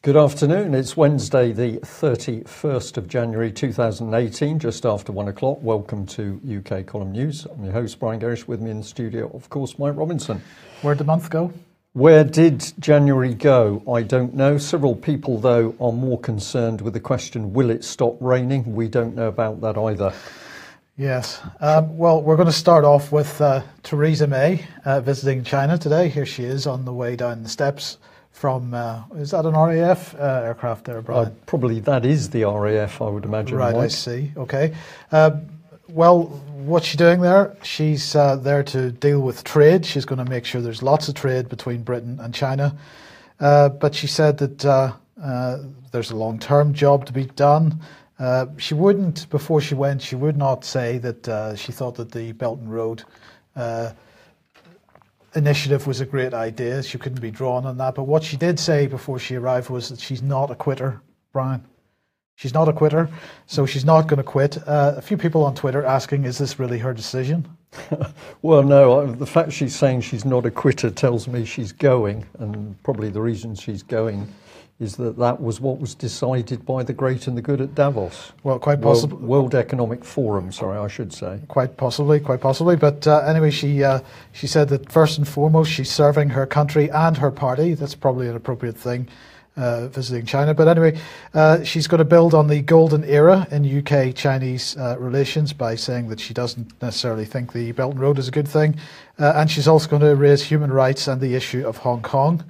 Good afternoon. It's Wednesday, the 31st of January 2018, just after 1 o'clock. Welcome to UK Column News. I'm your host, Brian Gerrish. With me in the studio, of course, Mike Robinson. Where'd the month go? Where did January go? I don't know. Several people, though, are more concerned with the question, will it stop raining? We don't know about that either. Yes. Well, we're going to start off with Theresa May visiting China today. Here she is on the way down the steps from, is that an RAF aircraft there, Brian? Probably that is the RAF, I would imagine. Right, Mike. I see. Okay. Well, what's she doing there? She's there to deal with trade. She's going to make sure there's lots of trade between Britain and China. But she said that there's a long-term job to be done. She wouldn't, before she went, she would not say that she thought that the Belt and Road initiative was a great idea. She couldn't be drawn on that. But what she did say before she arrived was that she's not a quitter, Brian. She's not a quitter, so she's not going to quit. A few people on Twitter asking, is this really her decision? Well, no, the fact she's saying she's not a quitter tells me she's going, and probably the reason she's going is that that was what was decided by the great and the good at Davos. Well, quite possibly. World Economic Forum, sorry, I should say. Quite possibly. But anyway, she said that first and foremost, she's serving her country and her party. That's probably an appropriate thing, visiting China. But anyway, she's going to build on the golden era in UK-Chinese relations by saying that she doesn't necessarily think the Belt and Road is a good thing. And she's also going to raise human rights and the issue of Hong Kong.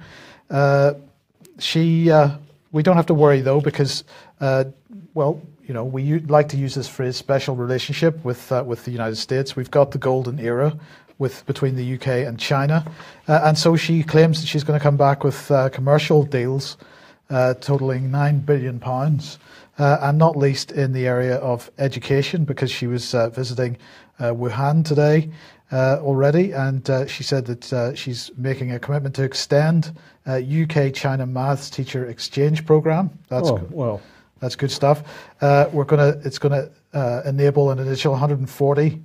We don't have to worry though, because, we like to use this phrase, special relationship with the United States. We've got the golden era between the UK and China, and so she claims that she's going to come back with commercial deals totaling £9 billion, and not least in the area of education, because she was visiting Wuhan today already, and she said that she's making a commitment to extend UK-China maths teacher exchange program. That's good stuff. It's going to enable an additional 140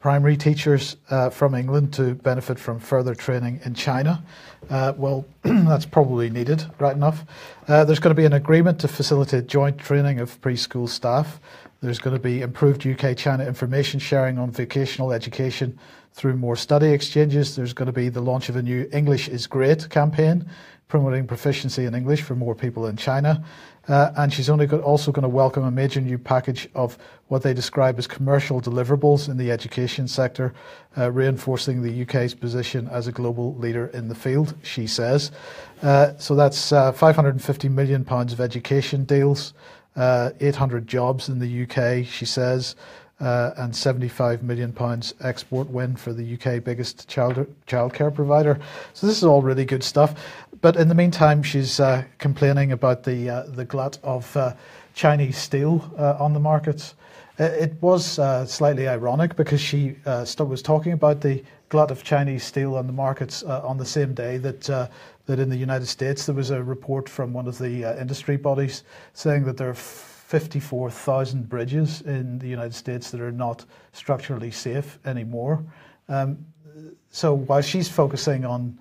primary teachers from England to benefit from further training in China. That's probably needed, right enough. There's going to be an agreement to facilitate joint training of preschool staff. There's going to be improved UK-China information sharing on vocational education through more study exchanges. There's going to be the launch of a new English is Great campaign, promoting proficiency in English for more people in China. And she's also going to welcome a major new package of what they describe as commercial deliverables in the education sector, reinforcing the UK's position as a global leader in the field, she says. So that's £550 million of education deals, 800 jobs in the UK, she says, and £75 million export win for the UK biggest childcare provider. So this is all really good stuff. But in the meantime, she's complaining about the glut of Chinese steel on the markets. It was slightly ironic because she was talking about the glut of Chinese steel on the markets on the same day that in the United States there was a report from one of the industry bodies saying that there are 54,000 bridges in the United States that are not structurally safe anymore. So while she's focusing on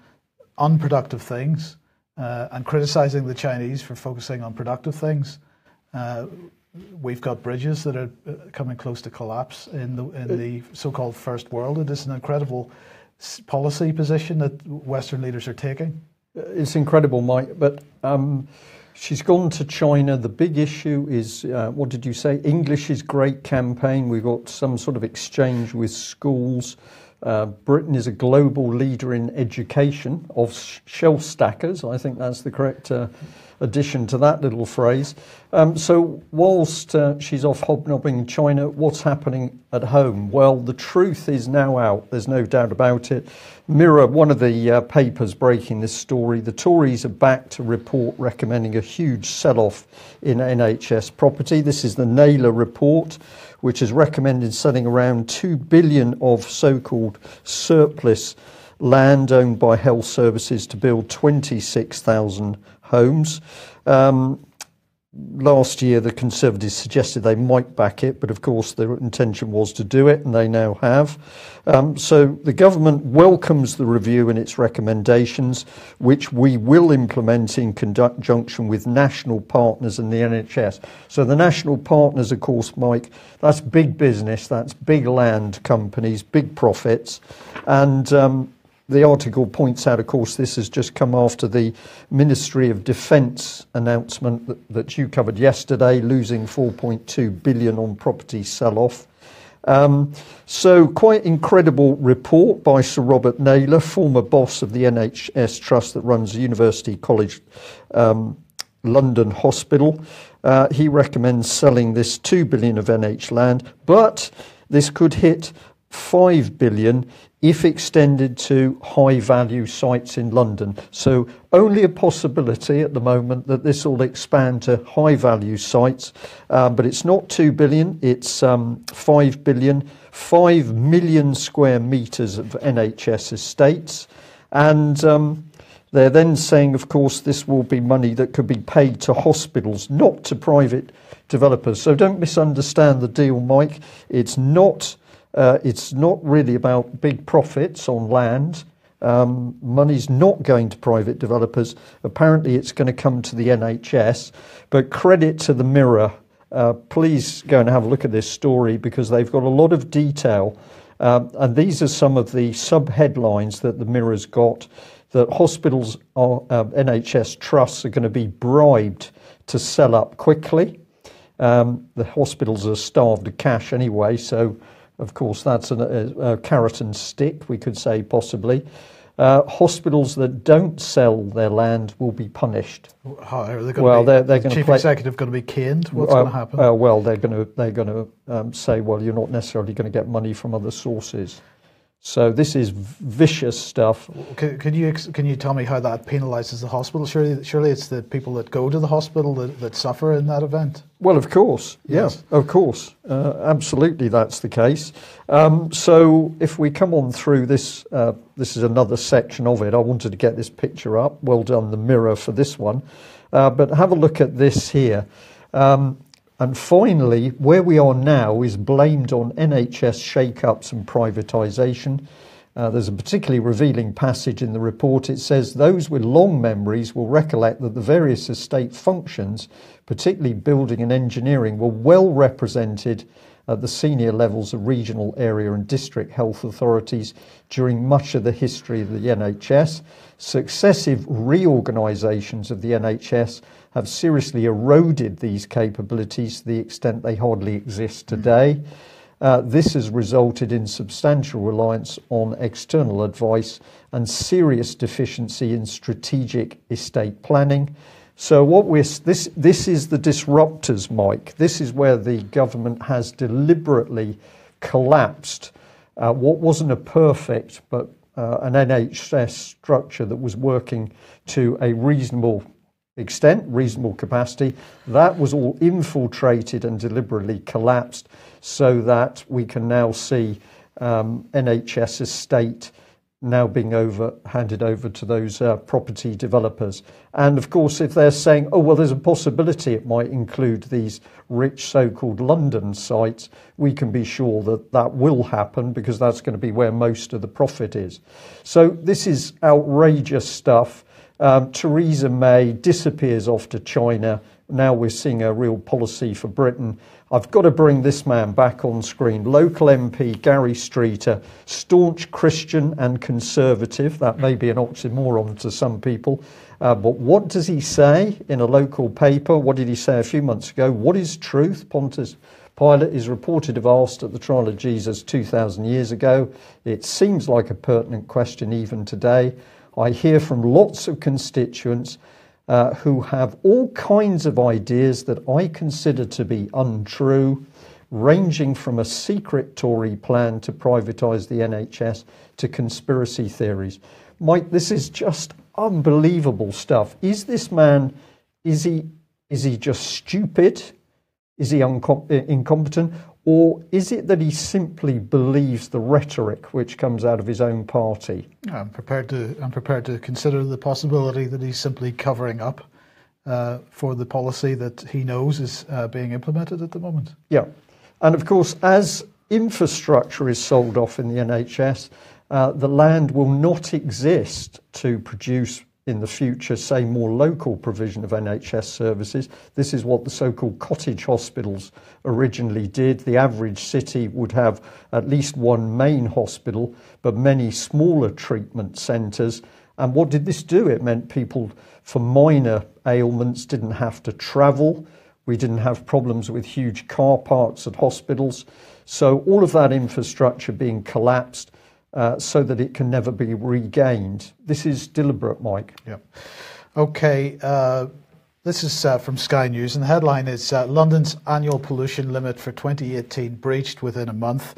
unproductive things and criticizing the Chinese for focusing on productive things, we've got bridges that are coming close to collapse in the so-called first world. It is an incredible policy position that Western leaders are taking. It's incredible, Mike, but she's gone to China. The big issue is, what did you say? English is Great campaign. We've got some sort of exchange with schools. Britain is a global leader in education of shelf stackers. I think that's the correct addition to that little phrase. So whilst she's off hobnobbing in China, what's happening at home? Well, the truth is now out. There's no doubt about it. Mirror, one of the papers breaking this story, the Tories are back to report recommending a huge sell-off in NHS property. This is the Naylor report, which has recommended selling around 2 billion of so-called surplus land owned by health services to build 26,000 homes. last year the Conservatives suggested they might back it, but of course their intention was to do it, and they now have. So the government welcomes the review and its recommendations, which we will implement in conjunction with national partners and the NHS. So the national partners, of course, Mike, that's big business, that's big land companies, big profits, and the article points out, of course, this has just come after the Ministry of Defence announcement that you covered yesterday, losing 4.2 billion on property sell-off. So quite incredible report by Sir Robert Naylor, former boss of the NHS Trust that runs University College London Hospital. He recommends selling this 2 billion of NH land, but this could hit 5 billion if extended to high-value sites in London. So only a possibility at the moment that this will expand to high-value sites, but it's not 2 billion, it's 5 billion, 5 million square metres of NHS estates. And they're then saying, of course, this will be money that could be paid to hospitals, not to private developers. So don't misunderstand the deal, Mike. It's not really about big profits on land. Money's not going to private developers. Apparently it's going to come to the NHS. But credit to the Mirror. Please go and have a look at this story because they've got a lot of detail. And these are some of the sub-headlines that the Mirror's got, that hospitals, NHS trusts are going to be bribed to sell up quickly. The hospitals are starved of cash anyway, so of course, that's a carrot and stick, we could say, possibly. Hospitals that don't sell their land will be punished. How are they going to be? They're going to Chief Executive going to be caned? What's going to happen? Well, they're going to say, well, you're not necessarily going to get money from other sources. So this is vicious stuff. Can you tell me how that penalises the hospital? Surely it's the people that go to the hospital that suffer in that event. Well, of course, yes, of course, absolutely, that's the case. So if we come on through this, this is another section of it. I wanted to get this picture up. Well done, the Mirror, for this one. But have a look at this here. And finally, where we are now is blamed on NHS shake-ups and privatisation. There's a particularly revealing passage in the report. It says, those with long memories will recollect that the various estate functions, particularly building and engineering, were well represented at the senior levels of regional, area and district health authorities during much of the history of the NHS. Successive reorganisations of the NHS have seriously eroded these capabilities to the extent they hardly exist today. This has resulted in substantial reliance on external advice and serious deficiency in strategic estate planning. So this is the disruptors, Mike. This is where the government has deliberately collapsed what wasn't a perfect but an NHS structure that was working to a reasonable extent, reasonable capacity. That was all infiltrated and deliberately collapsed so that we can now see NHS estate now being handed over to those property developers. And of course, if they're saying, oh, well, there's a possibility it might include these rich so-called London sites, we can be sure that that will happen because that's going to be where most of the profit is. So this is outrageous stuff. Theresa May disappears off to China. Now we're seeing a real policy for Britain. I've got to bring this man back on screen. Local MP Gary Streeter, staunch Christian and Conservative. That may be an oxymoron to some people. But what does he say in a local paper? What did he say a few months ago? What is truth? Pontius Pilate is reported to have asked at the trial of Jesus 2,000 years ago. It seems like a pertinent question even today. I hear from lots of constituents who have all kinds of ideas that I consider to be untrue, ranging from a secret Tory plan to privatise the NHS to conspiracy theories. Mike, this is just unbelievable stuff. Is this man, is he just stupid? Is he incompetent? Or is it that he simply believes the rhetoric which comes out of his own party? I'm prepared to consider the possibility that he's simply covering up for the policy that he knows is being implemented at the moment. Yeah. And of course, as infrastructure is sold off in the NHS, the land will not exist to produce in the future, say, more local provision of NHS services. This is what the so-called cottage hospitals originally did. The average city would have at least one main hospital, but many smaller treatment centres. And what did this do? It meant people for minor ailments didn't have to travel. We didn't have problems with huge car parks at hospitals. So all of that infrastructure being collapsed so that it can never be regained. This is deliberate, Mike. Yeah. Okay. This is from Sky News, and the headline is London's annual pollution limit for 2018 breached within a month.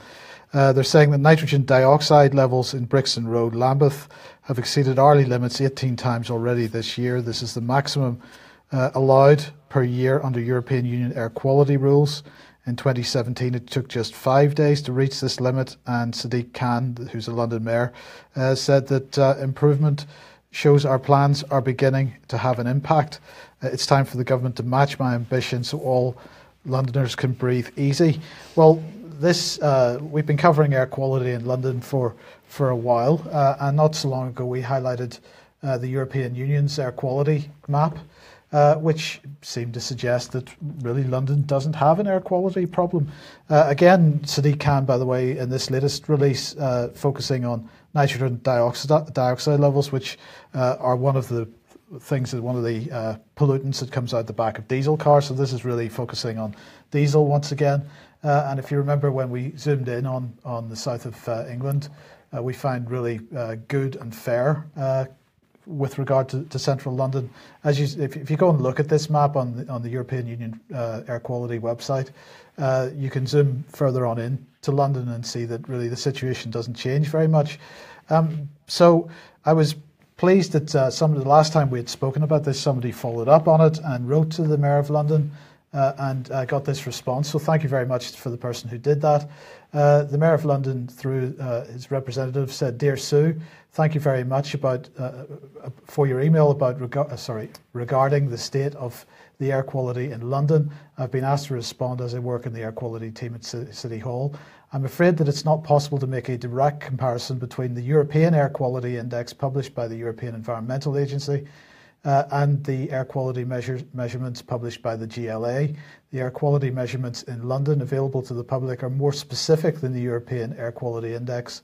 They're saying that nitrogen dioxide levels in Brixton Road, Lambeth, have exceeded hourly limits 18 times already this year. This is the maximum allowed per year under European Union air quality rules. In 2017, it took just 5 days to reach this limit, and Sadiq Khan, who's a London mayor, said that improvement shows our plans are beginning to have an impact. It's time for the government to match my ambition so all Londoners can breathe easy. Well, this we've been covering air quality in London for a while, and not so long ago we highlighted the European Union's air quality map, which seemed to suggest that really London doesn't have an air quality problem. Again, Sadiq Khan, by the way, in this latest release, focusing on nitrogen dioxide levels, which are one of the pollutants that comes out the back of diesel cars. So this is really focusing on diesel once again. And if you remember when we zoomed in on the south of England, we find really good and fair with regard to central London. If you go and look at this map on the European Union air quality website, you can zoom further on in to London and see that really the situation doesn't change very much. So I was pleased that the last time we had spoken about this, somebody followed up on it and wrote to the Mayor of London and got this response. So thank you very much for the person who did that. The Mayor of London, through his representative, said, "Dear Sue, thank you very much for your email regarding the state of the air quality in London. I've been asked to respond as I work in the air quality team at City Hall. I'm afraid that it's not possible to make a direct comparison between the European Air Quality Index published by the European Environmental Agency and the air quality measurements published by the GLA. The air quality measurements in London available to the public are more specific than the European Air Quality Index,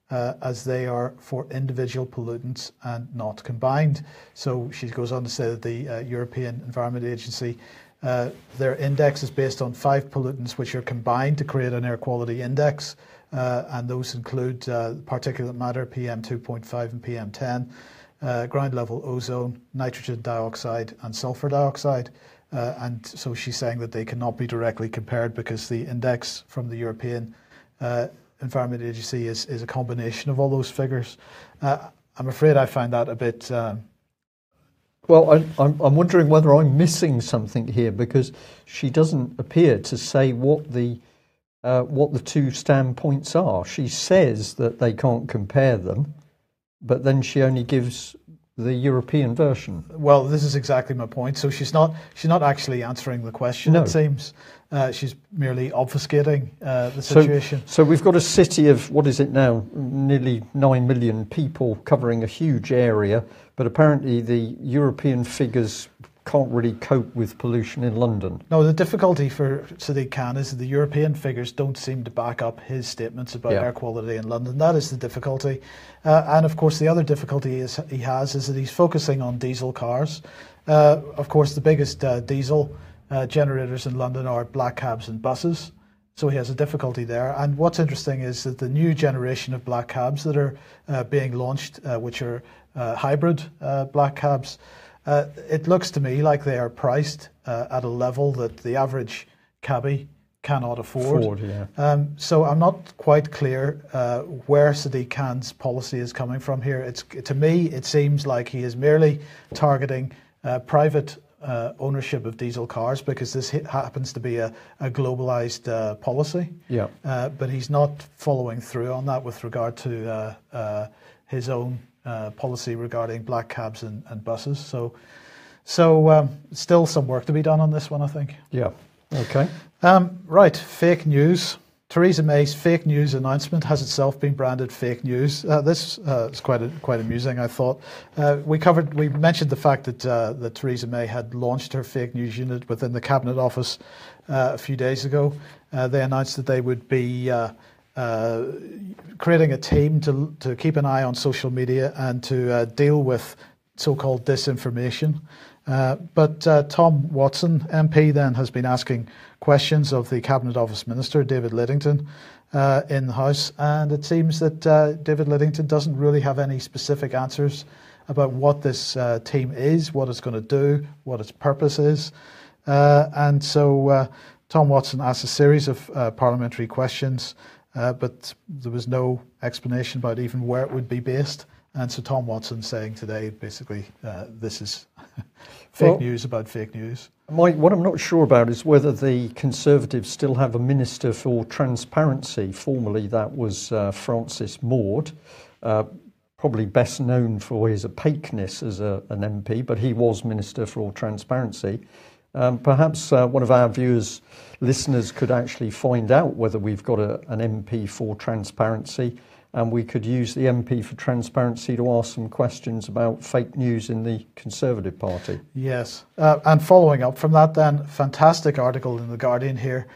as they are for individual pollutants and not combined." So she goes on to say that the European Environment Agency, their index is based on 5 pollutants which are combined to create an air quality index, and those include particulate matter, PM2.5 and PM10, ground level ozone, nitrogen dioxide and sulfur dioxide. And so she's saying that they cannot be directly compared because the index from the European Environment Agency is a combination of all those figures. I'm afraid I find that a bit... Well, I'm wondering whether I'm missing something here, because she doesn't appear to say what the two standpoints are. She says that they can't compare them, but then she only gives the European version. Well, this is exactly my point. So she's not actually answering the question, no. It seems. She's merely obfuscating the situation. So we've got a city of, what is it now, nearly 9 million people covering a huge area, but apparently the European figures can't really cope with pollution in London. No, the difficulty for Sadiq Khan is that the European figures don't seem to back up his statements about air quality in London. That is the difficulty. And of course, the other difficulty he has is that he's focusing on diesel cars. Of course, the biggest diesel generators in London are black cabs and buses. So he has a difficulty there. And what's interesting is that the new generation of black cabs that are being launched, which are hybrid black cabs, it looks to me like they are priced at a level that the average cabbie cannot afford. So I'm not quite clear where Sadiq Khan's policy is coming from here. To me, it seems like he is merely targeting private ownership of diesel cars, because this happens to be a globalized policy. But he's not following through on that with regard to his own policy regarding black cabs and buses. So So still some work to be done on this one, I think. Yeah. Okay. Right, fake news. Theresa May's fake news announcement has itself been branded fake news. This is quite amusing, I thought. We mentioned the fact that Theresa May had launched her fake news unit within the Cabinet Office a few days ago. They announced that they would be creating a team to keep an eye on social media and to deal with so-called disinformation. But Tom Watson, MP, then has been asking questions of the Cabinet Office Minister, David Lidington, in the House. And it seems that David Lidington doesn't really have any specific answers about what this team is, what it's going to do, what its purpose is. And so Tom Watson asked a series of parliamentary questions, but there was no explanation about even where it would be based. And so Tom Watson saying today, basically, this is fake news about fake news. Mike, what I'm not sure about is whether the Conservatives still have a Minister for Transparency. Formerly that was Francis Maude, probably best known for his opaqueness as an MP, but he was Minister for Transparency. Perhaps one of our viewers, listeners could actually find out whether we've got an MP for Transparency, and we could use the MP for Transparency to ask some questions about fake news in the Conservative Party. Yes, and following up from that then, fantastic article in The Guardian here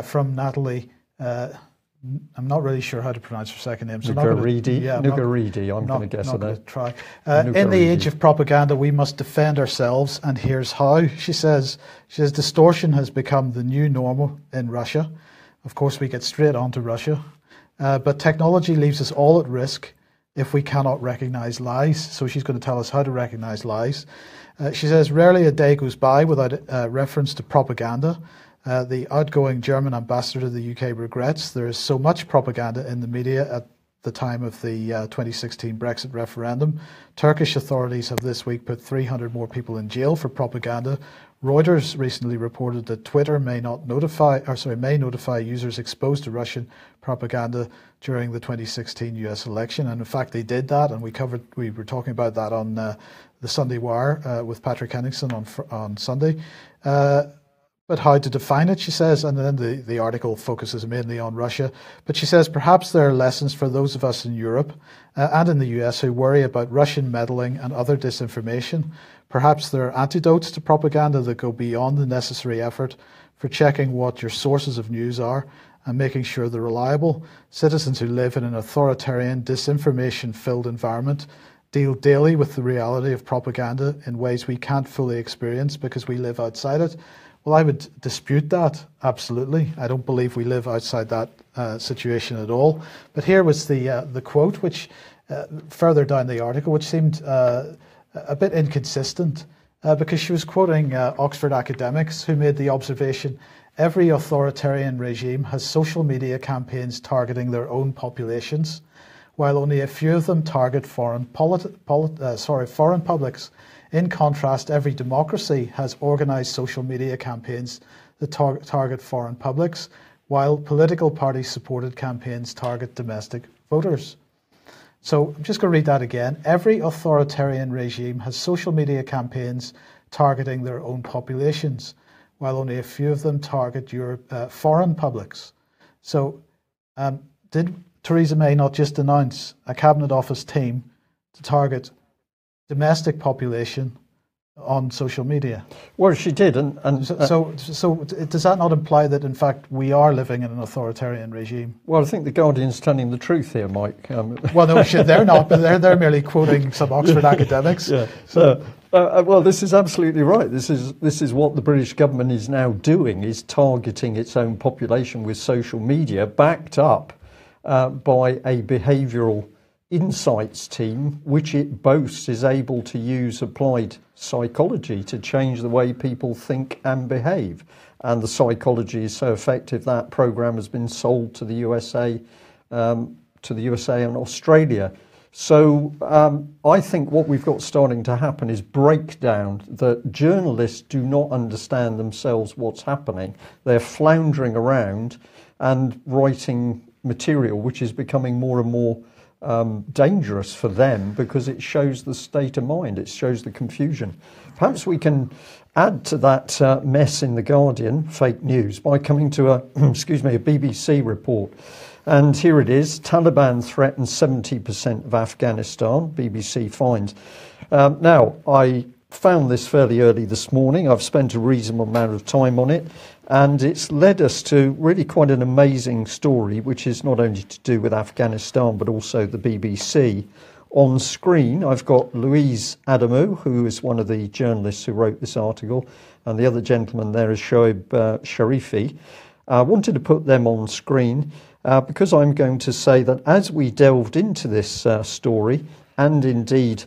from Natalie, I'm not really sure how to pronounce her second name. So Nugaridi, I'm going to guess it. Try. In the age of propaganda, we must defend ourselves, and here's how. She says, distortion has become the new normal in Russia. Of course, we get straight on to Russia. But technology leaves us all at risk if we cannot recognise lies. So she's going to tell us how to recognise lies. She says, rarely a day goes by without reference to propaganda. The outgoing German ambassador to the UK regrets there is so much propaganda in the media at the time of the 2016 Brexit referendum. Turkish authorities have this week put 300 more people in jail for propaganda. Reuters recently reported that Twitter may notify users exposed to Russian propaganda during the 2016 US election. And in fact, they did that, and we were talking about that on the Sunday Wire with Patrick Henningsen on Sunday. But how to define it, she says, and then the article focuses mainly on Russia. But she says perhaps there are lessons for those of us in Europe and in the US who worry about Russian meddling and other disinformation. Perhaps there are antidotes to propaganda that go beyond the necessary effort for checking what your sources of news are and making sure they're reliable. Citizens who live in an authoritarian, disinformation-filled environment deal daily with the reality of propaganda in ways we can't fully experience because we live outside it. Well, I would dispute that, absolutely. I don't believe we live outside that situation at all. But here was the quote, which further down the article, which seemed a bit inconsistent because she was quoting Oxford academics who made the observation, every authoritarian regime has social media campaigns targeting their own populations, while only a few of them target foreign publics. In contrast, every democracy has organised social media campaigns that target foreign publics, while political party-supported campaigns target domestic voters. So I'm just going to read that again. Every authoritarian regime has social media campaigns targeting their own populations, while only a few of them target foreign publics. So did Theresa May not just announce a Cabinet Office team to target domestic population on social media? Well, she did, so does that not imply that in fact we are living in an authoritarian regime? Well, I think the Guardian's telling the truth here, Mike. Well, no, they're not, but they're merely quoting some Oxford academics. Yeah. Well, this is absolutely right. This is what the British government is now doing: is targeting its own population with social media, backed up by a behavioural insights team, which it boasts is able to use applied psychology to change the way people think and behave. And the psychology is so effective that program has been sold to the USA, and Australia. So I think what we've got starting to happen is breakdown that journalists do not understand themselves what's happening. They're floundering around and writing material which is becoming more and more dangerous for them because it shows the state of mind, it shows the confusion. Perhaps we can add to that mess in The Guardian, fake news, by coming to a BBC report. And here it is: Taliban threatens 70% of Afghanistan, BBC finds. Now, I found this fairly early this morning. I've spent a reasonable amount of time on it, and it's led us to really quite an amazing story, which is not only to do with Afghanistan, but also the BBC. On screen, I've got Louise Adamu, who is one of the journalists who wrote this article, and the other gentleman there is Shoaib Sharifi. I wanted to put them on screen because I'm going to say that as we delved into this story, and indeed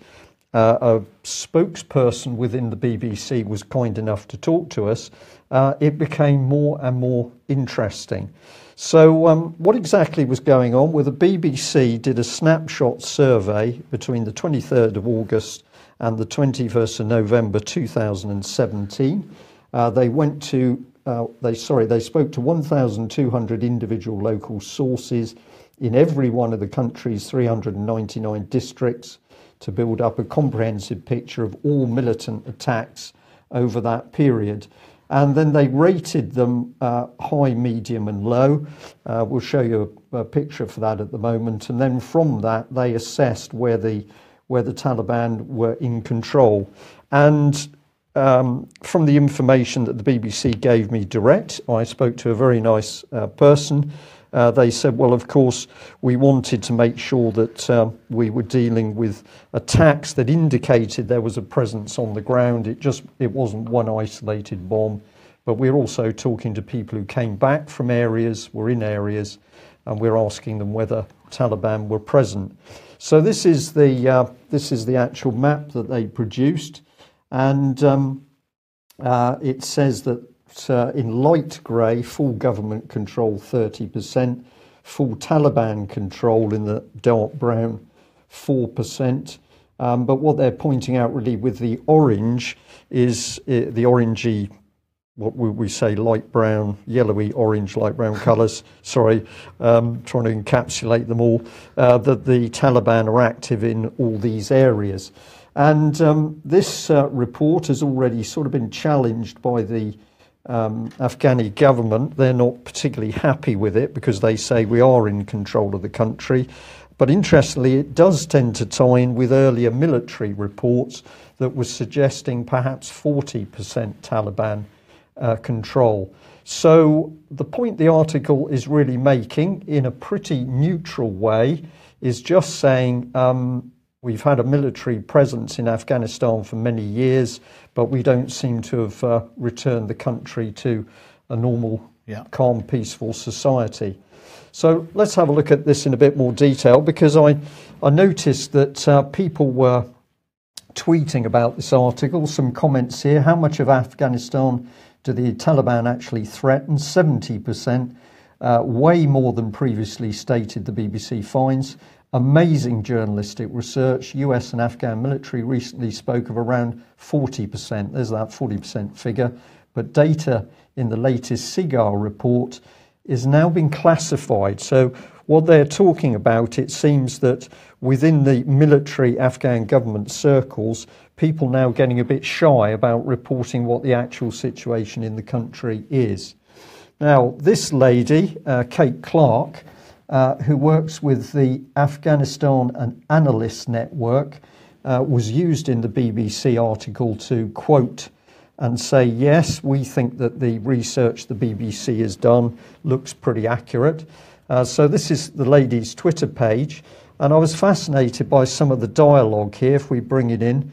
a spokesperson within the BBC was kind enough to talk to us, it became more and more interesting. So what exactly was going on? Well, the BBC did a snapshot survey between the 23rd of August and the 21st of November 2017. They spoke to 1,200 individual local sources in every one of the country's 399 districts to build up a comprehensive picture of all militant attacks over that period. And then they rated them high, medium and low. We'll show you a picture for that at the moment. And then from that, they assessed where the Taliban were in control. And from the information that the BBC gave me direct, I spoke to a very nice person. They said, well, of course, we wanted to make sure that we were dealing with attacks that indicated there was a presence on the ground. It wasn't one isolated bomb, but we're also talking to people who came back from areas, were in areas, and we're asking them whether Taliban were present. So this is the actual map that they produced, and it says that in light grey, full government control 30%, full Taliban control in the dark brown 4%. But what they're pointing out really with the orange is the orangey, what we say, light brown, yellowy, orange, light brown colours. Sorry, trying to encapsulate them all, that the Taliban are active in all these areas. And this report has already sort of been challenged by the Afghani government. They're not particularly happy with it because they say we are in control of the country. But interestingly, it does tend to tie in with earlier military reports that was suggesting perhaps 40% Taliban control. So the point the article is really making in a pretty neutral way is just saying we've had a military presence in Afghanistan for many years, but we don't seem to have returned the country to a normal, calm, peaceful society. So let's have a look at this in a bit more detail, because I noticed that people were tweeting about this article. Some comments here. How much of Afghanistan do the Taliban actually threaten? 70%, way more than previously stated, the BBC finds. Amazing journalistic research. US and Afghan military recently spoke of around 40%. There's that 40% figure. But data in the latest SIGAR report is now being classified. So what they're talking about, it seems that within the military Afghan government circles, people now getting a bit shy about reporting what the actual situation in the country is. Now, this lady, Kate Clark, who works with the Afghanistan and Analyst Network, was used in the BBC article to quote and say, yes, we think that the research the BBC has done looks pretty accurate. So this is the lady's Twitter page, and I was fascinated by some of the dialogue here, if we bring it in.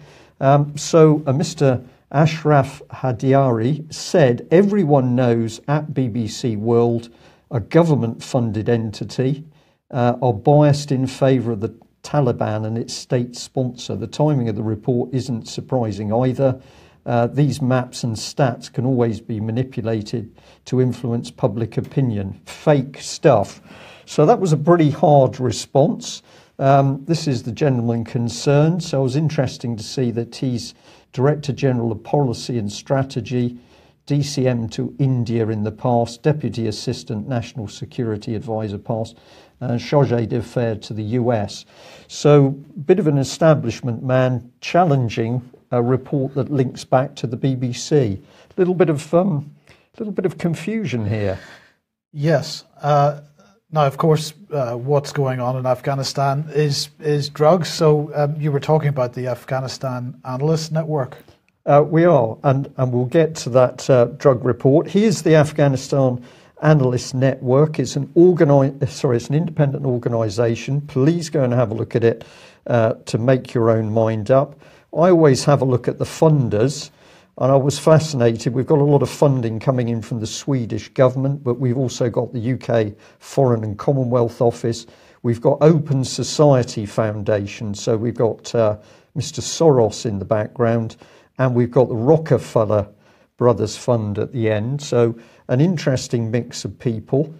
So Mr. Ashraf Hadiari said, everyone knows at BBC World, a government-funded entity, are biased in favour of the Taliban and its state sponsor. The timing of the report isn't surprising either. These maps and stats can always be manipulated to influence public opinion. Fake stuff. So that was a pretty hard response. This is the gentleman concerned. So it was interesting to see that he's Director General of Policy and Strategy, DCM to India in the past, Deputy Assistant National Security Advisor past. chargé d'affaires to the US. So, bit of an establishment man challenging a report that links back to the BBC. Little bit of confusion here. Yes. Now, of course, what's going on in Afghanistan is drugs. So you were talking about the Afghanistan Analyst Network. We are, and we'll get to that drug report. Here's the Afghanistan Analyst Network. It's an independent organisation. Please go and have a look at it to make your own mind up. I always have a look at the funders, and I was fascinated. We've got a lot of funding coming in from the Swedish government, but we've also got the UK Foreign and Commonwealth Office. We've got Open Society Foundation, so we've got Mr. Soros in the background, and we've got the Rockefeller Brothers Fund at the end. So an interesting mix of people.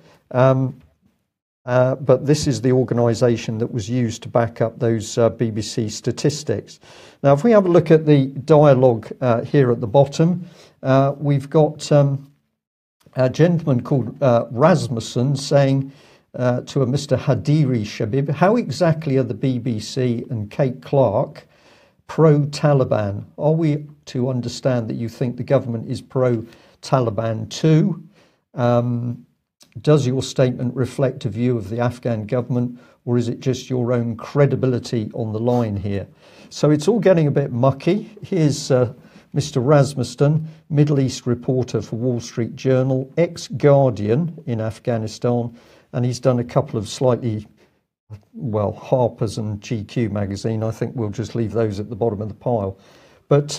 But this is the organisation that was used to back up those BBC statistics. Now, if we have a look at the dialogue here at the bottom, we've got a gentleman called Rasmussen saying to a Mr. Hadiri Shabib, how exactly are the BBC and Kate Clark pro-Taliban? Are we to understand that you think the government is pro-Taliban too? Does your statement reflect a view of the Afghan government, or is it just your own credibility on the line here? So it's all getting a bit mucky. Here's Mr. Rasmussen, Middle East reporter for Wall Street Journal, ex-Guardian in Afghanistan, and he's done a couple of slightly, well, Harper's and GQ magazine. I think we'll just leave those at the bottom of the pile. But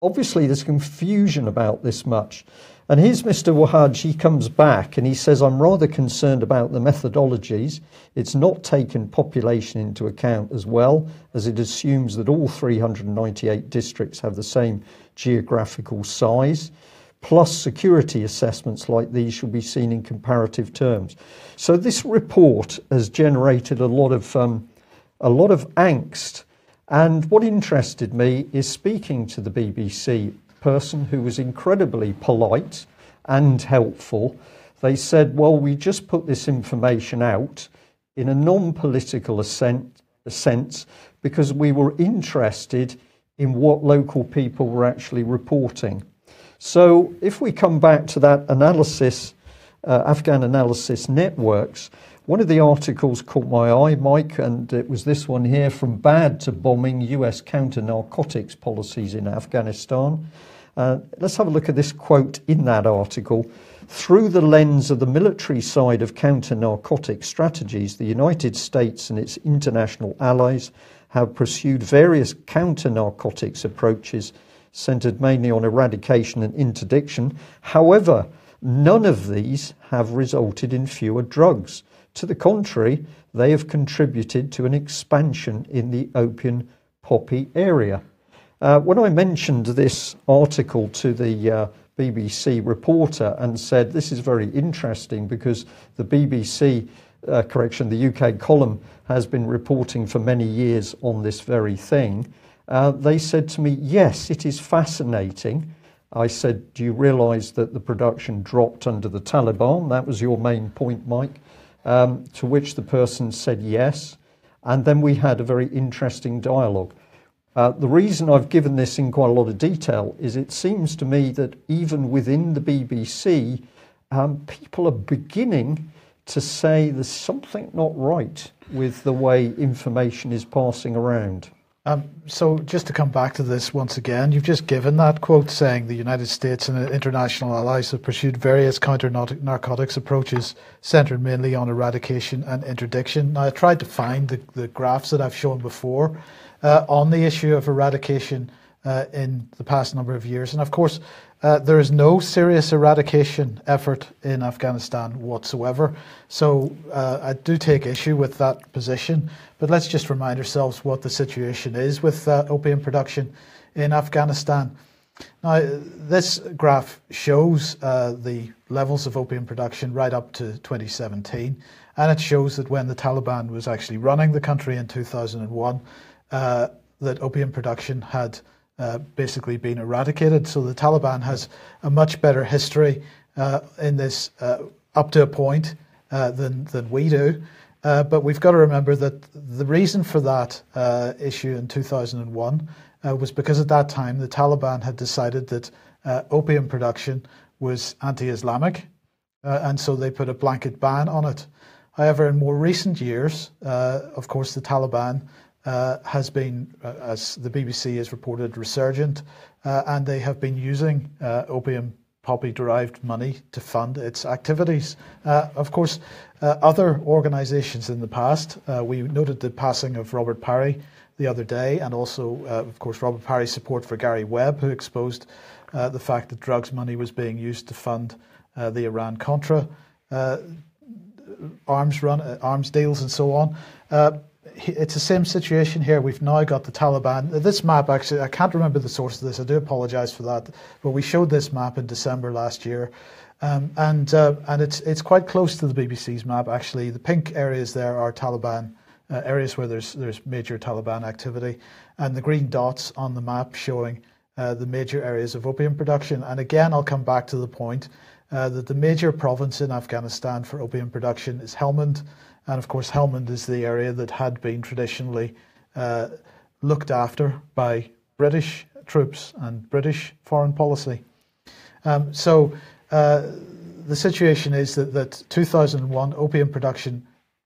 obviously there's confusion about this much. And here's Mr. Wahaj, he comes back and he says, I'm rather concerned about the methodologies. It's not taken population into account as well, as it assumes that all 398 districts have the same geographical size. Plus security assessments like these should be seen in comparative terms. So this report has generated a lot of angst. And what interested me is speaking to the BBC person who was incredibly polite and helpful. They said, well, we just put this information out in a non-political sense because we were interested in what local people were actually reporting. So if we come back to that analysis, Afghan Analysis Networks, one of the articles caught my eye, Mike, and it was this one here, From Bad to Bombing, US Counter-Narcotics Policies in Afghanistan. Let's have a look at this quote in that article. Through the lens of the military side of counter-narcotic strategies, the United States and its international allies have pursued various counter-narcotics approaches centered mainly on eradication and interdiction. However, none of these have resulted in fewer drugs. To the contrary, they have contributed to an expansion in the opium poppy area. When I mentioned this article to the BBC reporter and said, this is very interesting because the BBC, the UK column has been reporting for many years on this very thing, they said to me, yes, it is fascinating. I said, do you realise that the production dropped under the Taliban? That was your main point, Mike. To which the person said yes. And then we had a very interesting dialogue. The reason I've given this in quite a lot of detail is it seems to me that even within the BBC, people are beginning to say there's something not right with the way information is passing around. So just to come back to this once again, you've just given that quote saying the United States and international allies have pursued various counter-narcotics approaches centered mainly on eradication and interdiction. Now, I tried to find the graphs that I've shown before on the issue of eradication in the past number of years. And of course, there is no serious eradication effort in Afghanistan whatsoever. So I do take issue with that position. But let's just remind ourselves what the situation is with opium production in Afghanistan. Now, this graph shows the levels of opium production right up to 2017. And it shows that when the Taliban was actually running the country in 2001, that opium production had basically been eradicated. So the Taliban has a much better history in this up to a point than we do. But we've got to remember that the reason for that issue in 2001 was because at that time the Taliban had decided that opium production was anti-Islamic, and so they put a blanket ban on it. However, in more recent years, of course, the Taliban has been, as the BBC has reported, resurgent, and they have been using opium poppy-derived money to fund its activities. Of course, other organisations in the past, we noted the passing of Robert Parry the other day, and also, of course, Robert Parry's support for Gary Webb, who exposed the fact that drugs money was being used to fund the Iran-Contra arms deals and so on. It's the same situation here. We've now got the Taliban. This map, actually, I can't remember the source of this. I do apologise for that. But we showed this map in December last year. And it's quite close to the BBC's map, actually. The pink areas there are Taliban areas where there's major Taliban activity. And the green dots on the map showing the major areas of opium production. And again, I'll come back to the point that the major province in Afghanistan for opium production is Helmand. And of course, Helmand is the area that had been traditionally looked after by British troops and British foreign policy. So the situation is that 2001 opium production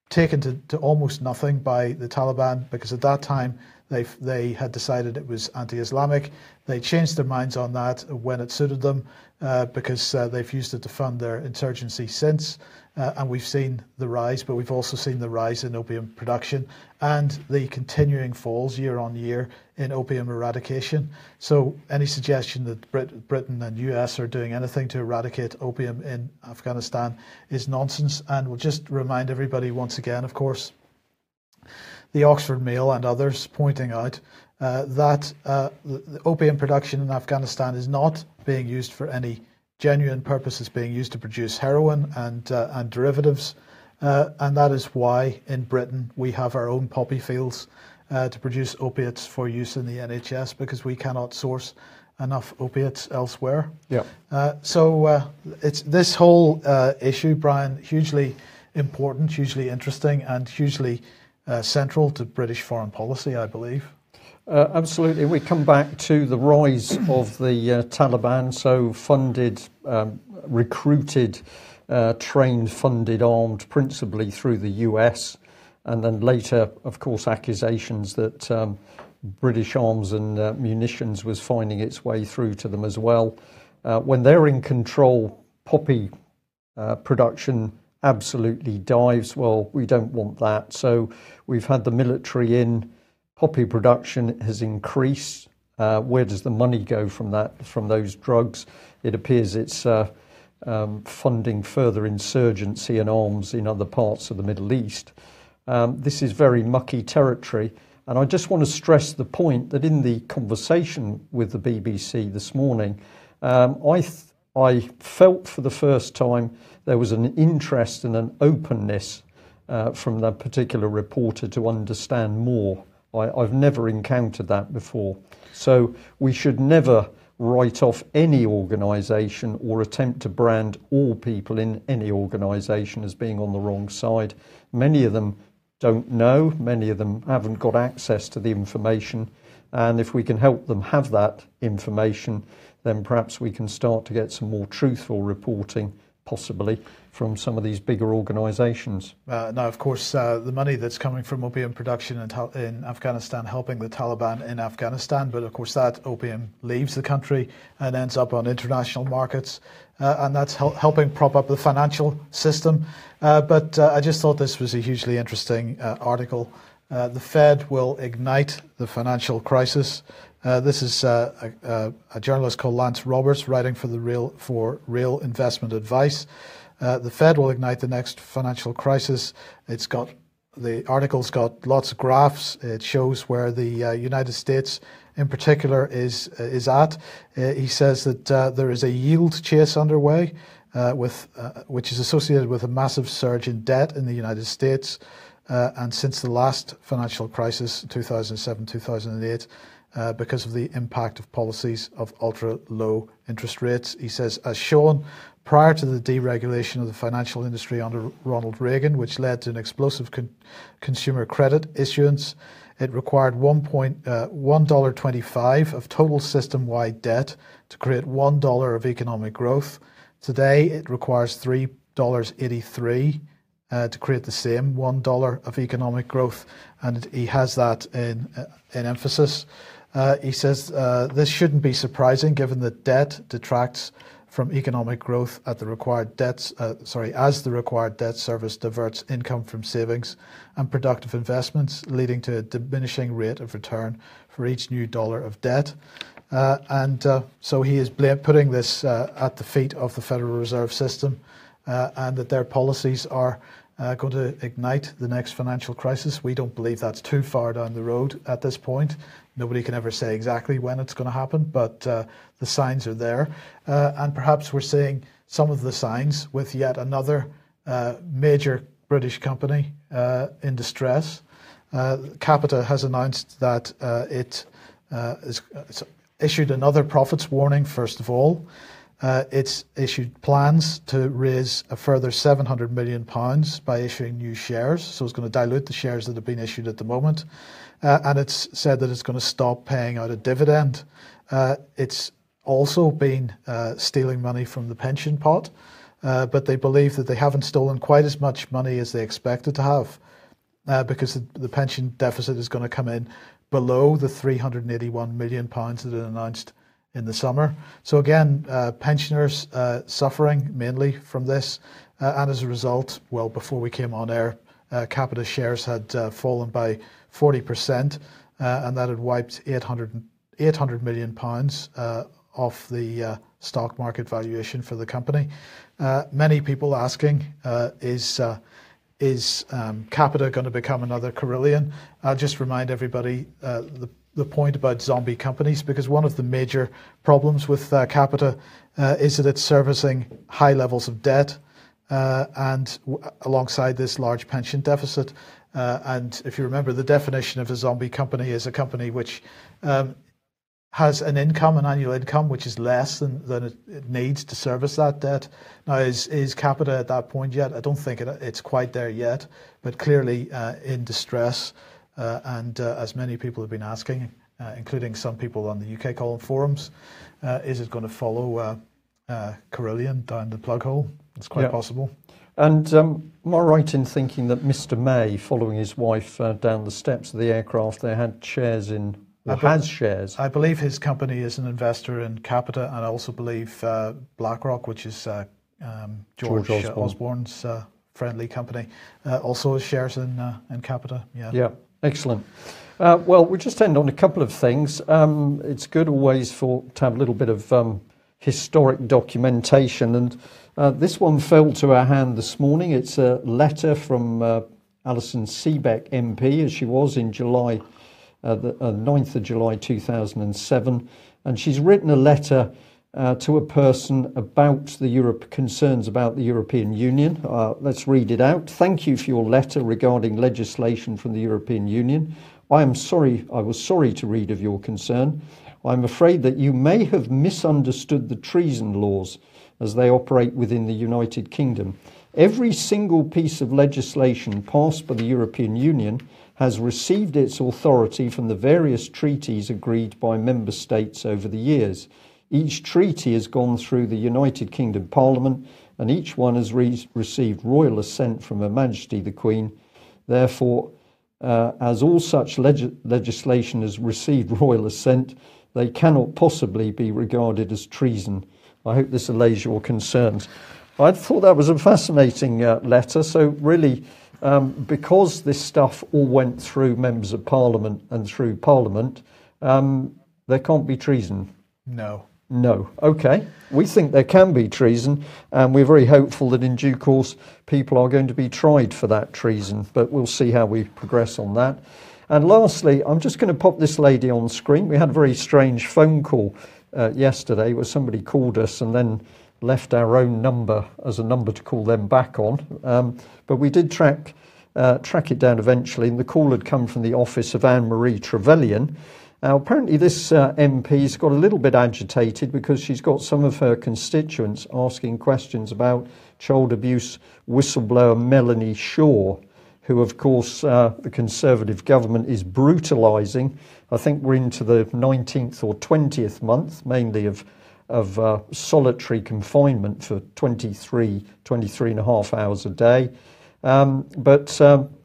taken to almost nothing by the Taliban, because at that time they had decided it was anti-Islamic. They changed their minds on that when it suited them, because they've used it to fund their insurgency since. And we've seen the rise, but we've also seen the rise in opium production and the continuing falls year on year in opium eradication. So any suggestion that Britain and US are doing anything to eradicate opium in Afghanistan is nonsense. And we'll just remind everybody once again, of course, the Oxford Mail and others pointing out that the opium production in Afghanistan is not being used for any genuine purpose. Is being used to produce heroin and derivatives, and that is why in Britain we have our own poppy fields to produce opiates for use in the NHS, because we cannot source enough opiates elsewhere. Yeah. So it's this whole issue, Brian, hugely important, hugely interesting, and hugely central to British foreign policy, I believe. Absolutely. We come back to the rise of the Taliban, so funded, recruited, trained, funded, armed principally through the US, and then later, of course, accusations that British arms and munitions was finding its way through to them as well. When they're in control, poppy production absolutely dives. Well, we don't want that. So we've had the military in. Poppy production has increased. Where does the money go from that? From those drugs? It appears it's funding further insurgency and arms in other parts of the Middle East. This is very mucky territory. And I just want to stress the point that in the conversation with the BBC this morning, I felt for the first time there was an interest and an openness from that particular reporter to understand more. I've never encountered that before. So we should never write off any organisation or attempt to brand all people in any organisation as being on the wrong side. Many of them don't know, many of them haven't got access to the information, and if we can help them have that information, then perhaps we can start to get some more truthful reporting, possibly, from some of these bigger organisations. Now, of course, the money that's coming from opium production in Afghanistan helping the Taliban in Afghanistan, but of course that opium leaves the country and ends up on international markets, and that's helping prop up the financial system. But I just thought this was a hugely interesting article. The Fed will ignite the financial crisis. This is a journalist called Lance Roberts writing for Real Investment Advice. The Fed will ignite the next financial crisis. The article's got lots of graphs. It shows where the United States, in particular, is at. He says that there is a yield chase underway, which is associated with a massive surge in debt in the United States. And since the last financial crisis, 2007-2008. Because of the impact of policies of ultra-low interest rates. He says, as shown prior to the deregulation of the financial industry under Ronald Reagan, which led to an explosive consumer credit issuance. It required $1.25 of total system-wide debt to create $1 of economic growth. Today, it requires $3.83 to create the same $1 of economic growth, and he has that in emphasis. He says this shouldn't be surprising, given that debt detracts from economic growth as the required debt service diverts income from savings and productive investments, leading to a diminishing rate of return for each new dollar of debt. So he is putting this at the feet of the Federal Reserve System, and that their policies are going to ignite the next financial crisis. We don't believe that's too far down the road at this point. Nobody can ever say exactly when it's going to happen, but the signs are there. And perhaps we're seeing some of the signs with yet another major British company in distress. Capita has announced that it's issued another profits warning, first of all. It's issued plans to raise a further £700 million by issuing new shares. So it's going to dilute the shares that have been issued at the moment. And it's said that it's going to stop paying out a dividend. It's also been stealing money from the pension pot, but they believe that they haven't stolen quite as much money as they expected to have, because the pension deficit is going to come in below the £381 million that it announced in the summer. So again, pensioners suffering mainly from this, and as a result, well, before we came on air, Capita shares had fallen by 40%, and that had wiped £800 million off the stock market valuation for the company. Many people asking, is Capita going to become another Carillion? I'll just remind everybody the point about zombie companies, because one of the major problems with Capita is that it's servicing high levels of debt, and alongside this large pension deficit. And if you remember, the definition of a zombie company is a company which has an annual income, which is less than it needs to service that debt. Now, is Capita at that point yet? I don't think it's quite there yet, but clearly in distress. And as many people have been asking, including some people on the UK column forums, is it going to follow Carillion down the plug hole? It's quite possible. And am I right in thinking that Mr. May, following his wife down the steps of the aircraft, they had shares in, or has shares? I believe his company is an investor in Capita, and I also believe BlackRock, which is George Osborne's friendly company, also has shares in Capita. Yeah, excellent. Well, we'll just end on a couple of things. It's good always to have a little bit of historic documentation, and this one fell to our hand this morning. It's a letter from Alison Seebeck MP, as she was in July, the 9th of July 2007, and she's written a letter to a person about concerns about the European Union. Let's read it out. Thank you for your letter regarding legislation from the European Union. I was sorry to read of your concern. I'm afraid that you may have misunderstood the treason laws as they operate within the United Kingdom. Every single piece of legislation passed by the European Union has received its authority from the various treaties agreed by member states over the years. Each treaty has gone through the United Kingdom Parliament, and each one has received royal assent from Her Majesty the Queen. Therefore, as all such legislation has received royal assent, they cannot possibly be regarded as treason. I hope this allays your concerns. I thought that was a fascinating letter. So really, because this stuff all went through members of Parliament and through Parliament, there can't be treason. No. Okay. We think there can be treason, and we're very hopeful that in due course people are going to be tried for that treason, but we'll see how we progress on that. And lastly, I'm just going to pop this lady on screen. We had a very strange phone call yesterday where somebody called us and then left our own number as a number to call them back on. But we did track it down eventually, and the call had come from the office of Anne-Marie Trevelyan. Now, apparently this MP's got a little bit agitated because she's got some of her constituents asking questions about child abuse whistleblower Melanie Shaw, who, of course, the Conservative government is brutalising. I think we're into the 19th or 20th month, mainly of solitary confinement for 23 and a half hours a day. But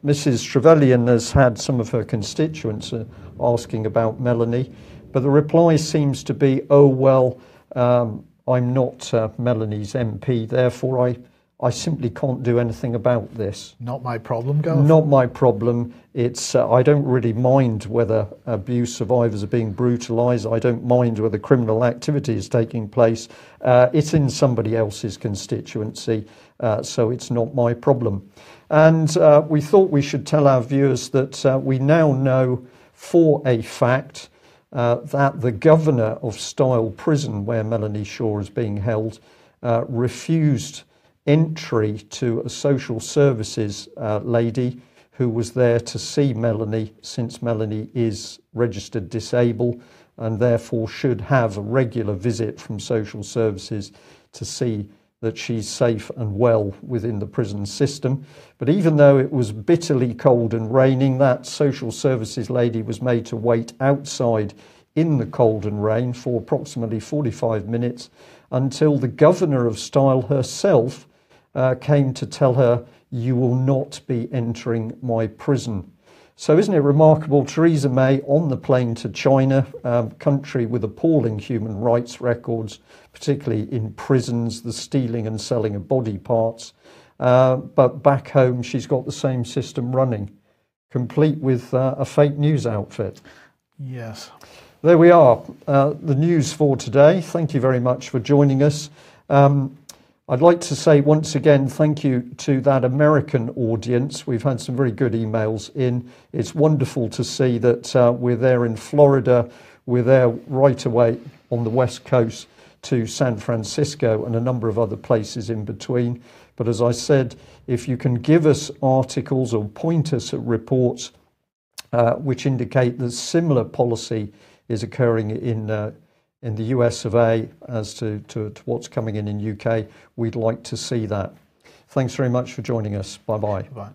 Mrs. Trevelyan has had some of her constituents asking about Melanie, but the reply seems to be, oh, well, I'm not Melanie's MP, therefore I simply can't do anything about this. Not my problem, Gareth? Not my problem. It's I don't really mind whether abuse survivors are being brutalised. I don't mind whether criminal activity is taking place. It's in somebody else's constituency, so it's not my problem. And we thought we should tell our viewers that we now know for a fact that the governor of Style Prison, where Melanie Shaw is being held, refused entry to a social services lady who was there to see Melanie, since Melanie is registered disabled and therefore should have a regular visit from social services to see that she's safe and well within the prison system. But even though it was bitterly cold and raining, that social services lady was made to wait outside in the cold and rain for approximately 45 minutes until the governor of Style herself came to tell her, you will not be entering my prison. So isn't it remarkable? Theresa May on the plane to China, country with appalling human rights records, particularly in prisons, the stealing and selling of body parts. But back home, she's got the same system running, complete with a fake news outfit. Yes. There we are, the news for today. Thank you very much for joining us. I'd like to say once again thank you to that American audience. We've had some very good emails in. It's wonderful to see that we're there in Florida, we're there right away on the west coast to San Francisco and a number of other places in between. But as I said, if you can give us articles or point us at reports which indicate that similar policy is occurring in the US of A as to what's coming in UK, we'd like to see that. Thanks very much for joining us. Bye-bye. Bye.